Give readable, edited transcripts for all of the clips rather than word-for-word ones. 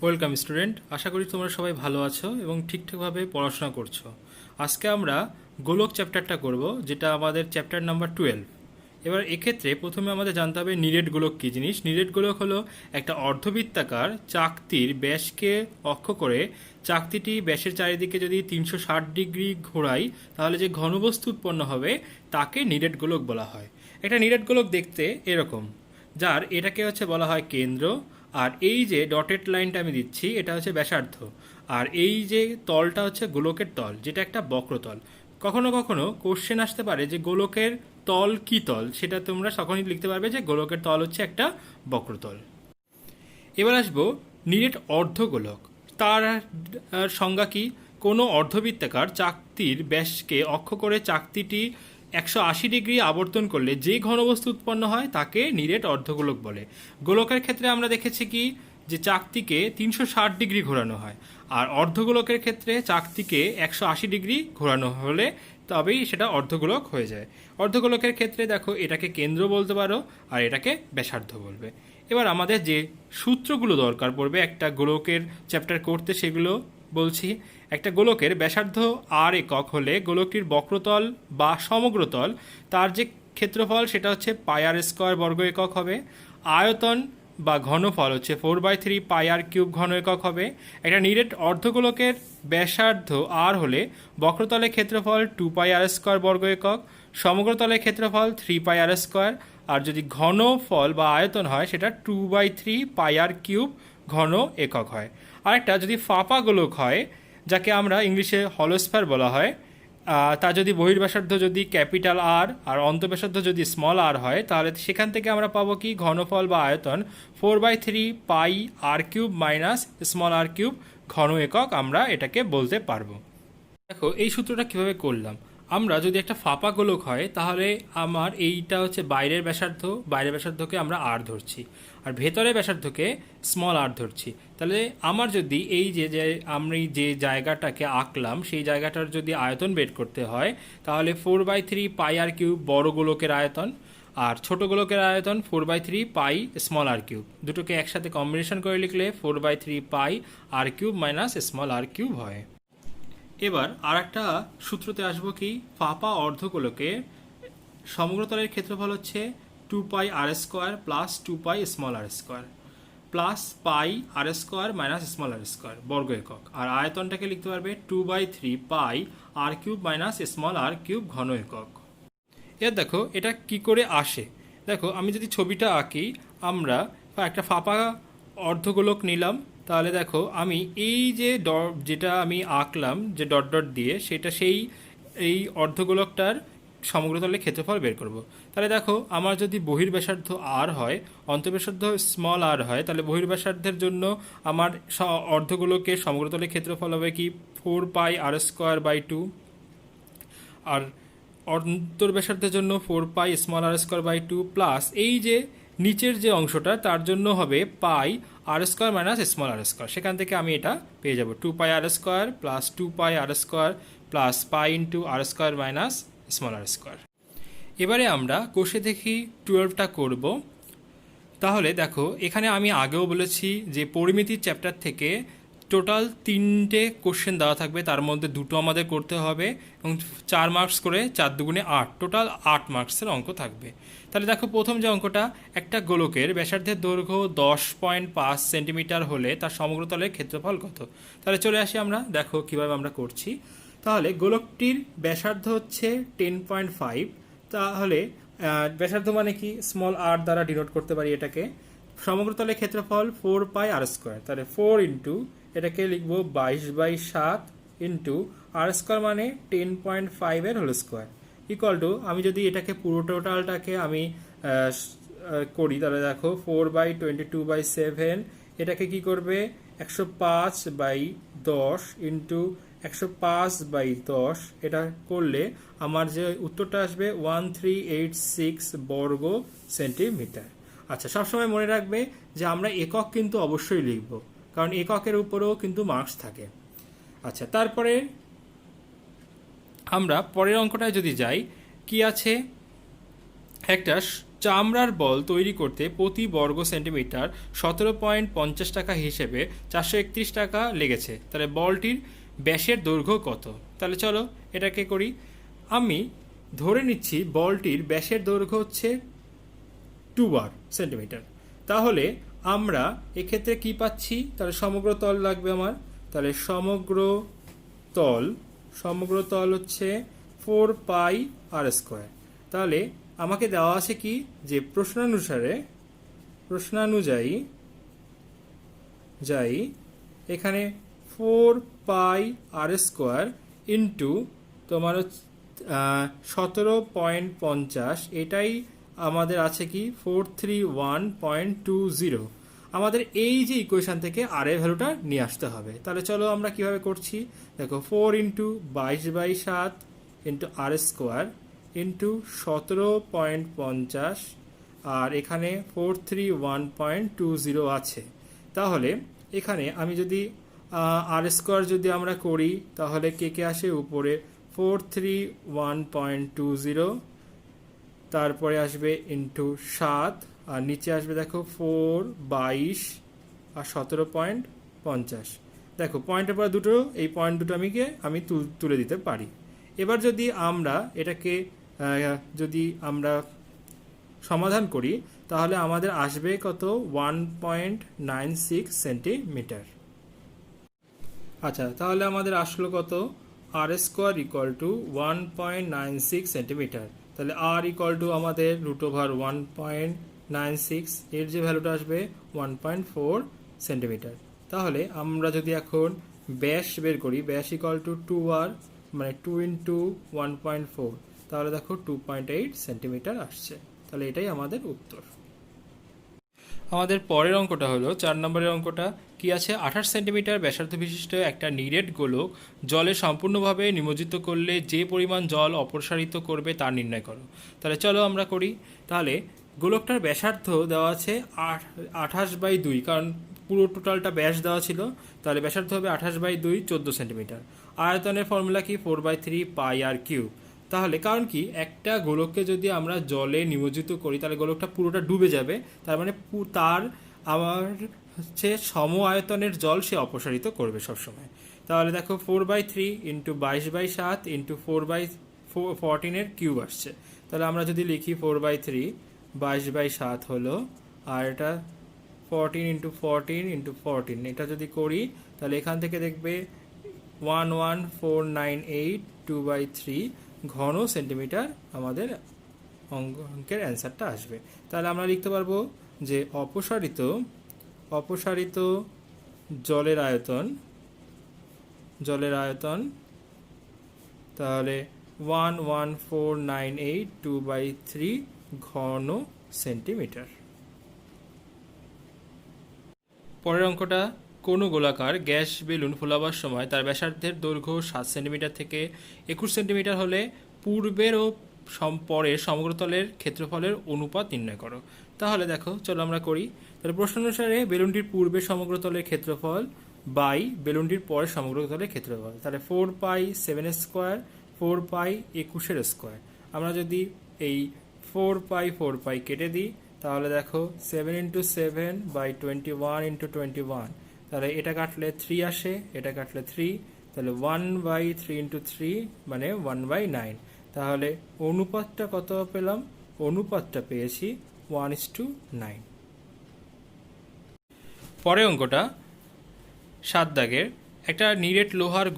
Welcome student, আশা করি তোমরা সবাই ভালো আছো এবং ঠিকঠাকভাবে পড়াশোনা করছো। আজকে আমরা গোলক চ্যাপ্টারটা করব, যেটা আমাদের চ্যাপ্টার নাম্বার 12। এবার এক্ষেত্রে প্রথমে আমাদের জানতে হবে নিরেট গোলক কী জিনিস। নিরেট গোলক হলো একটা অর্ধবৃত্তাকার চাকতির ব্যাসকে অক্ষ করে চাকতিটি ব্যাসের চারিদিকে যদি 360 ডিগ্রি ঘোরাই তাহলে যে ঘনবস্তু উৎপন্ন হবে তাকে নিরেট গোলক বলা হয়। একটা নিরেট গোলক দেখতে এরকম, যার এটাকে বলা হয় কেন্দ্র। আর এই যে ডটেড লাইনটা আমি দিচ্ছি এটা হচ্ছে ব্যাসার্ধ। আর এই যে তলটা হচ্ছে গোলকের তল, যেটা একটা বক্রতল। কখনো কখনো কোশ্চেন আসতে পারে যে গোলকের তল কি তল, সেটা তোমরা তখনই লিখতে পারবে যে গোলকের তল হচ্ছে একটা বক্রতল। এবার আসবো নিরেট অর্ধগোলক। তার সংজ্ঞা কি? কোনো অর্ধবৃত্তাকার চাকতির ব্যাসকে অক্ষ করে চাকতিটি 180 ডিগ্রি আবর্তন করলে যে ঘনবস্তু উৎপন্ন হয় তাকে নিরেট অর্ধগোলক বলে। গোলকের ক্ষেত্রে আমরা দেখেছি কি, যে চাকতিকে 360 ডিগ্রি ঘোরানো হয়, আর অর্ধগোলকের ক্ষেত্রে চাকতিকে 180 ডিগ্রি ঘোরানো হলে তবেই সেটা অর্ধগোলক হয়ে যায়। অর্ধগোলকের ক্ষেত্রে দেখো, এটাকে কেন্দ্র বলতে পারো আর এটাকে ব্যাসার্ধ বলবে। এবার আমাদের যে সূত্রগুলো দরকার পড়বে একটা গোলকের চ্যাপ্টার করতে, সেগুলো বলছি। একটা গোলকের ব্যাসার্ধ আর একক হলে গোলকটির বক্রতল বা সমগ্রতল তার যে ক্ষেত্রফল সেটা হচ্ছে পাই আর স্কোয়ার বর্গ একক হবে। আয়তন বা ঘনফল হচ্ছে 4/3 পাই আর কিউব ঘন একক হবে। একটা নিরেট অর্ধগোলকের ব্যাসার্ধ আর হলে বক্রতলের ক্ষেত্রফল 2 পাই আর স্কোয়ার বর্গ একক, সমগ্রতলের ক্ষেত্রফল 3 পাই আর স্কোয়ার, আর যদি ঘনফল বা আয়তন হয় সেটা 2/3 পাই আর কিউব ঘন একক হয়। আরেকটা যদি ফাঁপা গোলক হয়, যাকে আমরা ইংলিশে হলোস্ফিয়ার বলা হয়, তা যদি বহির্ব্যাসার্ধ যদি ক্যাপিটাল আর আর অন্তঃব্যাসার্ধ যদি স্মল আর হয়, তাহলে সেখান থেকে আমরা পাবো কি ঘনফল বা আয়তন 4/3 পাই আর কিউব মাইনাস স্মল আর কিউব ঘন একক, আমরা এটাকে বলতে পারবো। দেখো এই সূত্রটা কিভাবে করলাম। আমরা যদি একটা ফাঁপা গোলক হয় তাহলে আমার এইটা হচ্ছে বাইরের ব্যাসার্ধকে আমরা আর ধরছি, আর ভেতরের ব্যাসার্ধকে স্মল আর ধরছি। তাহলে আমার যদি এই যে যে আমি যে জায়গাটাকে আঁকলাম সেই জায়গাটার যদি আয়তন বের করতে হয়, তাহলে 4/3 পাই আর কিউব বড় গোলকের আয়তন, আর ছোট গোলকের আয়তন 4/3 পাই স্মল আর কিউব। দুটোকে একসাথে কম্বিনেশন করে লিখলে 4/3 পাই আর কিউব মাইনাস স্মল আর কিউব হয়। এবার আর একটা সূত্রতে আসবো কি, ফাঁপা অর্ধগোলকে সমগ্রতলের ক্ষেত্রফল হচ্ছে 2 পাই আর স্কোয়ার প্লাস 2 পাই স্মল আর স্কোয়ার প্লাস পাই আর স্কোয়ার মাইনাস স্মল আর স্কোয়ার বর্গ একক, আর আয়তনটাকে লিখতে পারবে 2/3 পাই আর কিউব মাইনাস স্মল আর কিউব ঘন একক। এর দেখো এটা কি করে আসে। দেখো আমি যদি ছবিটা আঁকি, আমরা একটা ফাঁপা অর্ধগোলক নিলাম। তাহলে দেখো আমি এই যে যেটা আমি আঁকলাম যে ডট ডট দিয়ে, সেটা এই অর্ধগোলকটার সমগ্রতলের ক্ষেত্রফল বের করব। তাহলে দেখো আমার যদি বহির্ব্যাসার্ধ আর হয়, অন্তঃব্যাসার্ধ স্মল আর হয়, তাহলে বহির্ব্যাসার্ধের জন্য আমার অর্ধগোলকের সমগ্রতলের ক্ষেত্রফল হবে কি 4 পাই আর স্কোয়ার/2, আর অন্তর্ব্যাসার্ধের জন্য 4 পাই স্মল আর স্কোয়ার/2 প্লাস এই যে নিচের যে অংশটা তার জন্য হবে পাই আর স্কোয়ার মাইনাস স্মল আর স্কোয়ার। সেখান থেকে আমি এটা পেয়ে যাব 2 পাই আর স্কোয়ার প্লাস 2 পাই আর স্কোয়ার প্লাস পাই ইন্টু আর স্কোয়ার মাইনাস স্মল আর স্কোয়ার। এবারে আমরা কোষে দেখি 12টা করব। তাহলে দেখো এখানে আমি আগেও বলেছি যে পরিমিতির চ্যাপ্টার থেকে টোটাল 3টে কোশ্চেন দেওয়া থাকবে, তার মধ্যে 2টো আমাদের করতে হবে এবং 4 মার্কস করে 4 দুগুণে 8, টোটাল 8 মার্কসের অঙ্ক থাকবে। তাহলে দেখো প্রথম যে অঙ্কটা, একটা গোলকের ব্যাসার্ধের দৈর্ঘ্য 10.5 সেন্টিমিটার হলে তার সমগ্রতলের ক্ষেত্রফল কত। তাহলে চলে আসি আমরা, দেখো কিভাবে আমরা করছি। তাহলে গোলকটির ব্যাসার্ধ হচ্ছে 10.5, তাহলে ব্যাসার্ধ মানে কি স্মল আর দ্বারা ডিনোট করতে পারি এটাকে। সমগ্রতলের ক্ষেত্রফল 4 পাই আর স্কোয়ার, তাহলে 4 ইন্টু এটাকে লিখবো 22/7 ইন্টু আর স্কোয়ার মানে 10.5 এর হোল স্কোয়ার ইকুয়াল টু, আমি যদি এটাকে পুরো টোটালটাকে আমি করি তাহলে দেখো 4/22/7 এটাকে কি করবে 105/10 ইন্টু 105/10, এটা করলে আমার যে উত্তরটা আসবে 1386 বর্গ সেন্টিমিটার। আচ্ছা, সবসময় মনে রাখবে যে আমরা একক কিন্তু অবশ্যই লিখব, কারণ এককের উপরেও কিন্তু মার্কস থাকে। আচ্ছা, তারপরে আমরা পরের অঙ্কটায় যদি যাই, কি আছে, একটা চামড়ার বল তৈরি করতে প্রতি বর্গ সেন্টিমিটার 17.50 টাকা হিসেবে 431 টাকা লেগেছে, তাহলে বলটির ব্যাসের দৈর্ঘ্য কত? তাহলে চলো এটাকে করি। আমি ধরে নিচ্ছি বলটির ব্যাসের দৈর্ঘ্য হচ্ছে 2 সেন্টিমিটার। তাহলে আমরা এক্ষেত্রে কি পাচ্ছি? তাহলে সমগ্র তল লাগবে আমার। তাহলে সমগ্র তল হচ্ছে 4πr²। তাহলে আমাকে দেওয়া আছে কি, যে প্রশ্নানুযায়ী এখানে 4πr² ইন্টু তোমার 17.50, এটাই আমাদের আছে কি 431.20। আমাদের এই যে ইকুয়েশন থেকে আর এর ভ্যালুটা নিয়ে আসতে হবে। তাহলে চলো আমরা কিভাবে করছি, দেখো 4 ইন্টু 22/7 ইন্টু r² ইন্টু 17.50, আর এখানে 431.20 আছে। তাহলে এখানে আমি যদি r² যদি আমরা করি তাহলে কে আসে উপরে 431.20, তারপরে আসবে ইন্টু 7, আর নিচে আসবে দেখো 4, 22 আর 17.50। দেখো পয়েন্টের পর দুটো, এই পয়েন্ট দুটো আমি তুলে দিতে পারি। এবার যদি আমরা এটাকে সমাধান করি তাহলে আমাদের আসবে কত, 1.96 সেন্টিমিটার। আচ্ছা, তাহলে আমাদের আসলো কত, r² ইকুয়াল টু 1.96 সেন্টিমিটার। তাহলে r ইকুয়াল টু আমাদের √1.96, এর যে ভ্যালুটা আসবে 1.4 সেন্টিমিটার। তাহলে আমরা যদি এখন ব্যাস বের করি, ব্যাস ইকুয়াল টু 2r, মানে 2 ইন্টু 1.4, তাহলে দেখো 2.8 সেন্টিমিটার আসছে। তাহলে এটাই আমাদের উত্তর। আমাদের পরের অঙ্কটা হলো 4 নম্বরের অঙ্কটা। কি আছে, 28 সেন্টিমিটার ব্যাসার্ধ বিশিষ্ট একটা নিরেট গোলক জলে সম্পূর্ণভাবে নিমজ্জিত করলে যে পরিমাণ জল অপসারিত করবে তা নির্ণয় করো। তাহলে চলো আমরা করি। তাহলে গোলকটার ব্যাসার্ধ দেওয়া আছে 28/2, কারণ পুরো টোটালটা ব্যাস দেওয়া ছিল, তাহলে ব্যাসার্ধ হবে 28/2, 14 সেন্টিমিটার। আয়তনের ফর্মুলা কি, 4/3πr³। তাহলে কারণ কি, একটা গোলককে যদি আমরা জলে নিমজ্জিত করি তাহলে গোলকটা পুরোটা ডুবে যাবে, তার মানে তার আমার হচ্ছে সম আয়তনের জল সে অপসারিত করবে সবসময়। তাহলে দেখো 4/3 ইন্টু 22/7 ইন্টু 4/14 আসছে। তাহলে আমরা যদি লিখি 4/3, 22/7 হলো, আর এটা 14 ইন্টু 14 ইন্টু 14, এটা যদি করি তাহলে এখান থেকে দেখবে 11498 2/3 ঘন সেন্টিমিটার আমাদের অঙ্কের অ্যান্সারটা আসবে। তাহলে আমরা লিখতে পারবো যে অপসারিত জলের আয়তন তাহলে 11498 2/3 ঘন সেন্টিমিটার। পরের অঙ্কটা, কোনো গোলাকার গ্যাস বেলুন ফোলাবার সময় তার ব্যাসার্ধের দৈর্ঘ্য 7 সেন্টিমিটার থেকে 21 সেন্টিমিটার হলে পূর্বের ও পরের সমগ্রতলের ক্ষেত্রফলের অনুপাত নির্ণয় করো। তাহলে দেখো চলো আমরা করি। তাহলে প্রশ্ন অনুসারে বেলুনটির পূর্বের সমগ্রতলের ক্ষেত্রফল বাই বেলুনটির পরের সমগ্রতলের ক্ষেত্রফল, তাহলে 4π7² 4π21² আমরা যদি এই 4π কেটে দিই তাহলে দেখো 7 ইন্টু 7/21 ইন্টু 21, তাহলে এটা কাটলে 3 আসে, এটা কাটলে 3, তাহলে 1/3 ইন্টু 3 মানে 1/9। তাহলে অনুপাতটা কত পেলাম? অনুপাতটা পেয়েছি 1:9। পরের অঙ্কটা 7 দাগের, একটা নিরেট লোহার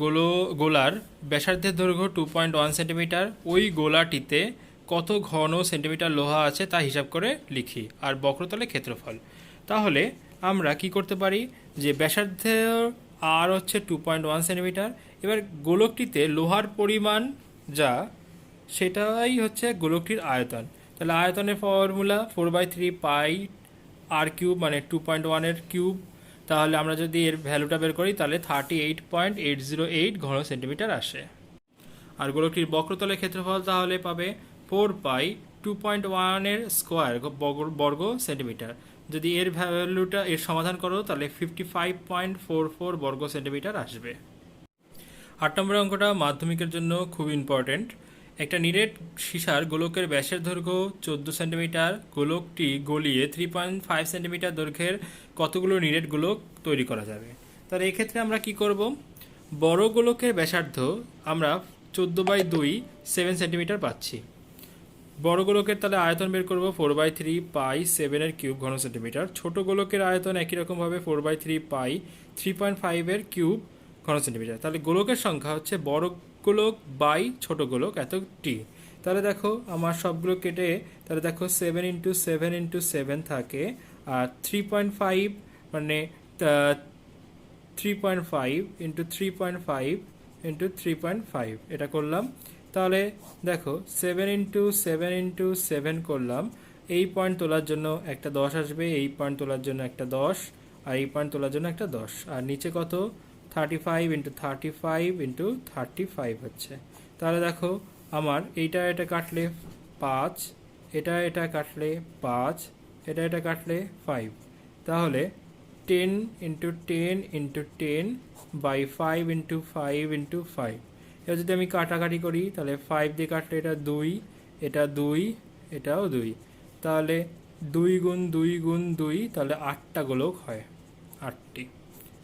গোলার ব্যাসার্ধের দৈর্ঘ্য 2.1 সেন্টিমিটার, ওই গোলাটিতে কত ঘন সেন্টিমিটার লোহা আছে তা হিসাব করে লিখি, আর বক্রতলে ক্ষেত্রফল। তাহলে আমরা কি করতে পারি, যে ব্যাসার্ধ আর হচ্ছে 2.1 সেন্টিমিটার, এবার গোলকটিতে লোহার পরিমাণ যা সেটাই হচ্ছে গোলকটির আয়তন। তাহলে আয়তনের ফর্মুলা 4/3πr³ মানে 2.1 কিউব। তাহলে আমরা যদি এর ভ্যালুটা বের করি তাহলে 38.808 ঘন সেন্টিমিটার আসে। আর গোলকটির বক্রতলের ক্ষেত্রফল তাহলে পাবে 4π 2.1 বর্গ সেন্টিমিটার। যদি এর ভ্যালুটা এর সমাধান করো তাহলে 55.44 বর্গ সেন্টিমিটার আসবে। 8 নম্বর অঙ্কটা মাধ্যমিকের জন্য খুব ইম্পর্টেন্ট। একটা নিরেট সীসার গোলকের ব্যাসের দৈর্ঘ্য 14 সেন্টিমিটার। গোলকটি গলিয়ে 3.5 সেন্টিমিটার দৈর্ঘ্যের কতগুলো নিরেট গোলক তৈরি করা যাবে? তাহলে এই ক্ষেত্রে আমরা কি করব? বড় গোলকের ব্যাসার্ধ আমরা 14/2 7 সেন্টিমিটার পাচ্ছি। বড় গোলকের তাহলে আয়তন বের করব 4/3 পাই 7 এর কিউব ঘন সেন্টিমিটার। ছোট গোলকের আয়তন একই রকমভাবে 4/3 পাই 3.5 এর কিউব ঘন সেন্টিমিটার। তাহলে গোলকের সংখ্যা হচ্ছে বড় গোলক বাই ছোট গোলক এতটি। তাহলে দেখো আমার সবগুলো কেটে, তাহলে দেখো 7 × 7 × 7 থাকে, আর 3.5 মানে 3.5 × 3.5 × 3.5 এটা করলাম। তাহলে দেখো 7 × 7 × 7 করলাম। এই পয়েন্ট তোলার জন্য একটা 10 আসবে, এই পয়েন্ট তোলার জন্য একটা 10, আর এই পয়েন্ট তোলার জন্য একটা 10, আর নিচে কত 35 × 35 × 35 হচ্ছে। তাহলে দেখো আমার এটা কাটলে 5, এটা কাটলে 5, এটা কাটলে 5, তাহলে 10 × 10 × 10/5 × 5 × 5। এবার যদি আমি কাটাকাটি করি তাহলে 5 দিয়ে কাটলে এটা 2, এটা 2, এটাও 2, তাহলে 2 × 2 × 2, তাহলে 8টা গোলক হয়, 8টি।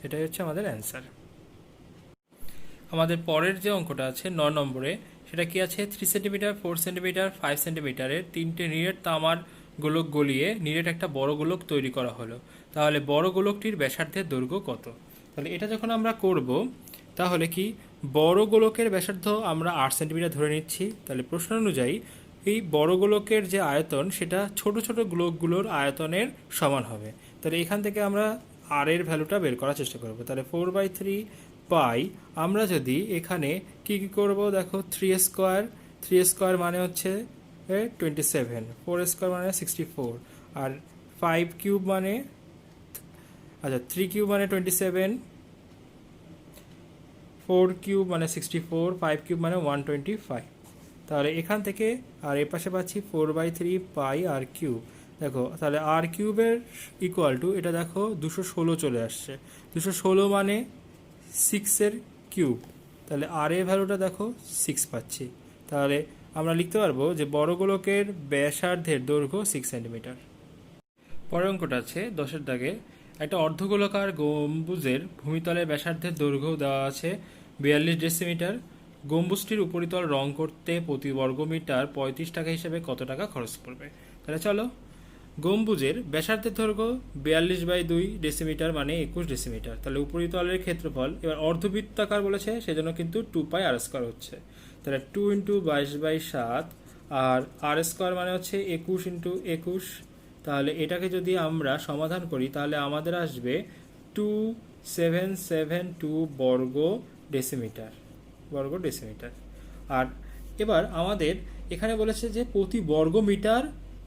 এটাই হচ্ছে আমাদের অ্যান্সার। আমাদের পরের যে অঙ্কটা আছে 9 নম্বরে, সেটা কি আছে? 3 সেন্টিমিটার, 4 সেন্টিমিটার, 5 সেন্টিমিটারের 3টে নিরেট তামার গোলক গলিয়ে নিরেট একটা বড় গোলক তৈরি করা হলো। তাহলে বড় গোলকটির ব্যাসার্ধের দৈর্ঘ্য কত? তাহলে এটা যখন আমরা করব, তাহলে কি বড় গোলকের ব্যাসার্ধ আমরা 8 সেন্টিমিটার ধরে নিচ্ছি। তাহলে প্রশ্ন অনুযায়ী এই বড় গোলকের যে আয়তন সেটা ছোট ছোট গোলকগুলোর আয়তনের সমান হবে। তাহলে এখান থেকে আমরা আর এর ভ্যালুটা বের করার চেষ্টা করব। তাহলে 4/3 পাই, আমরা যদি এখানে কি করব, দেখো 3 স্কোয়ার মানে হচ্ছে 27, 4 স্কোয়ার মানে 64, আর 5 কিউব মানে, আচ্ছা 3 কিউব মানে 27, 4 কিউব মানে 64, 5 কিউব মানে 125। তাহলে এখান থেকে আর এর পাশে পাচ্ছি 4/3 পাই আর কিউব। দেখো তাহলে আর কিউবের ইকুয়াল টু, এটা দেখো 216 চলে আসছে, 216 মানে 6 এর কিউব। তাহলে আর এর ভ্যালুটা দেখো 6 পাচ্ছি। তাহলে আমরা লিখতে পারবো যে বড় গোলকের ব্যাসার্ধের দৈর্ঘ্য 6 সেন্টিমিটার। পরের অঙ্কটা আছে 10-এর দাগে, একটা অর্ধগোলাকার গম্বুজের ভূমিতলের ব্যাসার্ধের দৈর্ঘ্য দেওয়া আছে 42 ডেসিমিটার। গম্বুজটির উপরিতল রং করতে প্রতি বর্গমিটার 35 টাকা হিসেবে কত টাকা খরচ পড়বে? তাহলে চলো, গম্বুজের ব্যাসার্ধের দৈর্ঘ্য 42/2 ডেসিমিটার মানে 21 ডেসিমিটার। তাহলে উপরিতলের ক্ষেত্রফল, এবার অর্ধবৃত্তাকার বলেছে সেজন্য কিন্তু 2πr² হচ্ছে। তাহলে 2 × 22/7, আর আর স্কোয়ার মানে হচ্ছে 21 × 21। তাহলে এটাকে যদি আমরা সমাধান করি তাহলে আমাদের আসবে 2772 ডেসিমিটার। আর এবার আমাদের এখানে বলেছে যে প্রতি বর্গ মিটার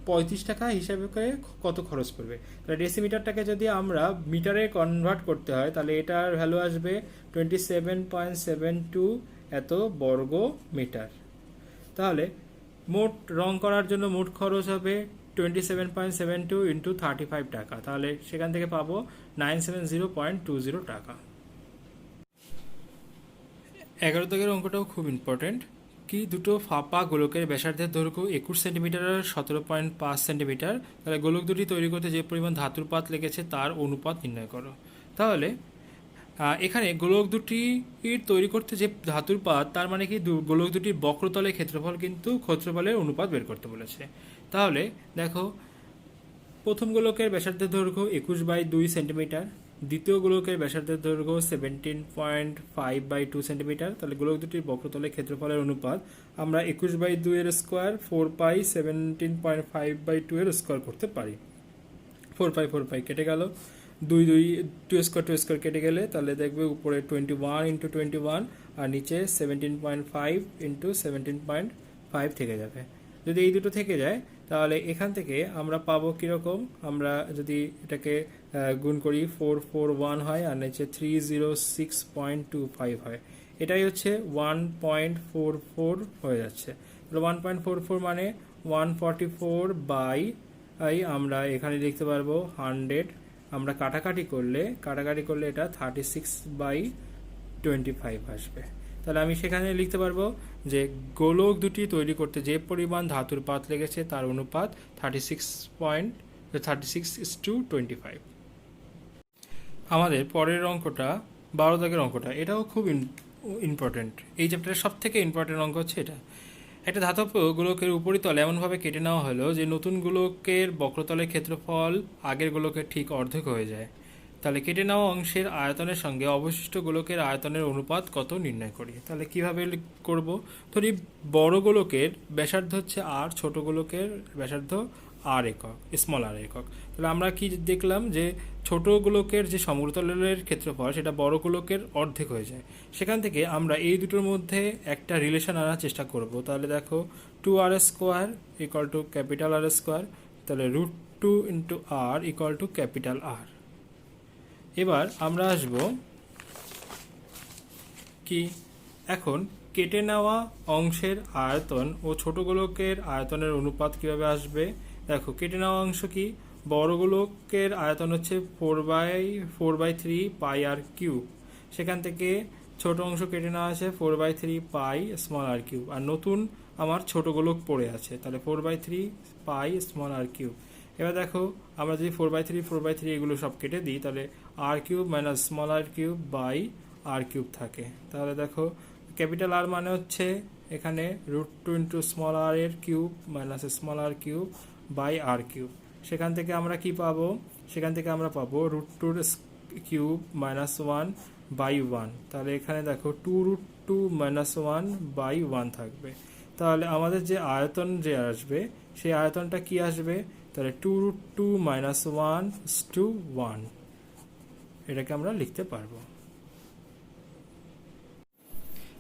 35 টাকা হিসাবে করে কত খরচ পড়বে। তাহলে ডেসিমিটারটাকে যদি আমরা মিটারে কনভার্ট করতে হয় তাহলে এটার ভ্যালু আসবে 27.72 এত বর্গ মিটার। তাহলে মোট রং করার জন্য মোট খরচ হবে 27.72 × 35 টাকা। তাহলে সেখান থেকে পাবো 970.20 টাকা। 11 দাগের অঙ্কটাও খুব ইম্পর্টেন্ট। কি দুটো ফাঁপা গোলকের ব্যাসার্ধের দৈর্ঘ্য 21 সেন্টিমিটার আর 17.5 সেন্টিমিটার। তাহলে গোলক দুটি তৈরি করতে যে পরিমাণ ধাতুর পাত লেগেছে তার অনুপাত নির্ণয় করো। তাহলে এখানে গোলক দুটির তৈরি করতে যে ধাতুর পাত, তার মানে কি গোলক দুটির বক্রতলের ক্ষেত্রফল কিন্তু ক্ষেত্রফলের অনুপাত বের করতে বলেছে। তাহলে দেখো, প্রথম গোলকের ব্যাসার্ধের দৈর্ঘ্য 21/2 সেন্টিমিটার, দ্বিতীয় গোলকের ব্যাসার্ধের দৈর্ঘ্য 17.5/2 সেন্টিমিটার। তাহলে গোলক দুটির বক্রতলের ক্ষেত্রফলের অনুপাত আমরা 21/2 এর স্কোয়ার 4π 17.5/2 এর স্কোয়ার করতে পারি। 4π কেটে গেল, 2 স্কোয়ার কেটে গেলে তাহলে দেখবে উপরে 21 × 21 আর নিচে 17.5 × 17.5 থেকে যাবে। যদি এই দুটো থেকে যায় তাহলে এখান থেকে আমরা পাবো কীরকম, আমরা যদি এটাকে গুণ করি 441 হয় আর নিচে 306.25 হয়, এটাই হচ্ছে 1.44 হয়ে যাচ্ছে। 1.44 মানে 144 আমরা এখানে লিখতে পারবো 100। আমরা কাটাকাটি করলে এটা 36/25 আসবে। তাহলে আমি সেখানে লিখতে পারবো যে গোলক দুটি তৈরি করতে যে পরিমাণ ধাতুর পাত লেগেছে তার অনুপাত 36:25। আমাদের পরের অঙ্কটা 12 দাগের অঙ্কটা, এটাও খুব ইম্পর্টেন্ট। এই চ্যাপ্টারের সব থেকে ইম্পর্টেন্ট অঙ্ক হচ্ছে এটা। একটা ধাতব গোলকের উপরিতল এমনভাবে কেটে নেওয়া হলো যে নতুন গোলকের বক্রতলের ক্ষেত্রফল আগের গোলকের ঠিক অর্ধেক হয়ে যায়। তাহলে কেটে নেওয়া অংশের আয়তনের সঙ্গে অবশিষ্ট গোলকের আয়তনের অনুপাত কত নির্ণয় করি। তাহলে কিভাবে করব? ধরি বড় গোলকের ব্যাসার্ধ হচ্ছে আর, ছোট গোলকের ব্যাসার্ধ আর একক, স্মল আর একক। তাহলে আমরা কি দেখলাম যে ছোট গোলকের যে সমতলের ক্ষেত্রফল সেটা বড় গোলকের অর্ধেক হয়ে যায়। সেখান থেকে আমরা এই দুটোর মধ্যে একটা রিলেশন আনার চেষ্টা করব। তাহলে দেখো 2r² equal to capital R square, তাহলে √2 into R equal to capital R. এবার আমরা আসব কি, এখন কেটে নেওয়া অংশের আয়তন ও ছোট গোলকের আয়তনের অনুপাত কিভাবে আসবে। দেখো কেটে নেওয়া অংশ কি, বড় গোলকের আয়তন হচ্ছে 4/3 পাই আর কিউব, সেখান থেকে ছোট অংশ কেটে নেওয়া আছে 4/3 পাই স্মল আর কিউব, আর নতুন আমার ছোট গোলক পড়ে আছে, তাহলে 4/3 পাই স্মল আর কিউব। এবার দেখো আমরা যদি 4/3 এগুলো সব কেটে দিই তাহলে r cube minus small R cube by R cube থাকে। তাহলে দেখো ক্যাপিটাল আর মানে হচ্ছে এখানে √2 ইন্টু স্মল আর এর cube minus small R cube by R cube. সেখান থেকে আমরা কি পাবো, সেখান থেকে আমরা পাবো √2 কিউব মাইনাস 1 বাই 1। তাহলে এখানে দেখো 2√2 মাইনাস 1 বাই 1 থাকবে। তাহলে আমাদের যে আয়তন যে আসবে সেই আয়তনটা কি আসবে, তাহলে 2√2 মাইনাস 1:1, এটাকে আমরা লিখতে পারবো।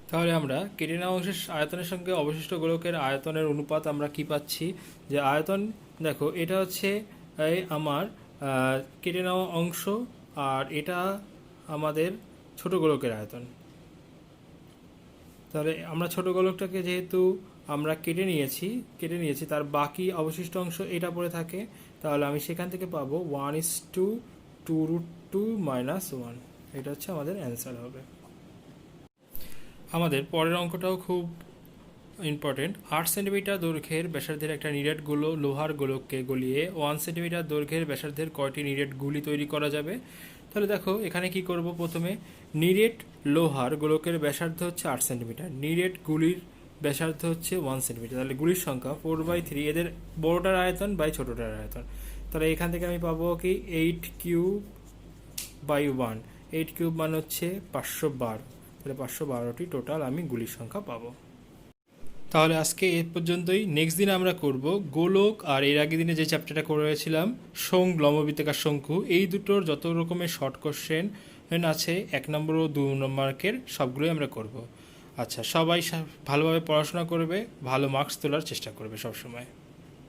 তাহলে আমরা কেটে নেওয়া অংশের আয়তনের সঙ্গে অবশিষ্ট গোলকের আয়তনের অনুপাত আমরা কি পাচ্ছি, যে আয়তন দেখো এটা হচ্ছে আমার কেটে নেওয়া অংশ, আর এটা আমাদের ছোট গোলকের আয়তন। তাহলে আমরা ছোট গোলকটাকে যেহেতু আমরা কেটে নিয়েছি তার বাকি অবশিষ্ট অংশ এটা পড়ে থাকে, তাহলে আমি সেখান থেকে পাবো 1:2√2 মাইনাস 1, এটা হচ্ছে আমাদের অ্যান্সার হবে। আমাদের পরের অঙ্কটাও খুব ইম্পর্টেন্ট। 8 সেন্টিমিটার দৈর্ঘ্যের ব্যাসার্ধের একটা নিরেট লোহার গোলককে গলিয়ে 1 সেন্টিমিটার দৈর্ঘ্যের ব্যাসার্ধের কয়টি নিরেট গুলি তৈরি করা যাবে। তাহলে দেখো এখানে কি করব, প্রথমে নিরেট লোহার গোলকের ব্যাসার্ধ হচ্ছে 8 সেন্টিমিটার, নিরেট গুলির ব্যাসার্ধ হচ্ছে 1 সেন্টিমিটার, তাহলে গুলির সংখ্যা 4/3, এদের বড়টার আয়তন বাই ছোটটার আয়তন। তাহলে এখান থেকে আমি পাবো কি 8³/1, 8³ মানে হচ্ছে 512, তাহলে 512টি টোটাল আমি গুলির সংখ্যা পাবো। তাহলে আজকে এ পর্যন্তই। নেক্সট দিন আমরা করব গোলক, আর এর আগের দিনে যে চ্যাপ্টারটা করেছিলাম লম্ববৃত্তাকার শঙ্কু, এই দুটোর যত রকমের শর্ট কোশ্চেন আছে 1 নম্বর ও 2 নম্বরের সবগুলোই আমরা করব। আচ্ছা, সবাই ভালোভাবে পড়াশোনা করবে, ভালো মার্কস তোলার চেষ্টা করবে সবসময়।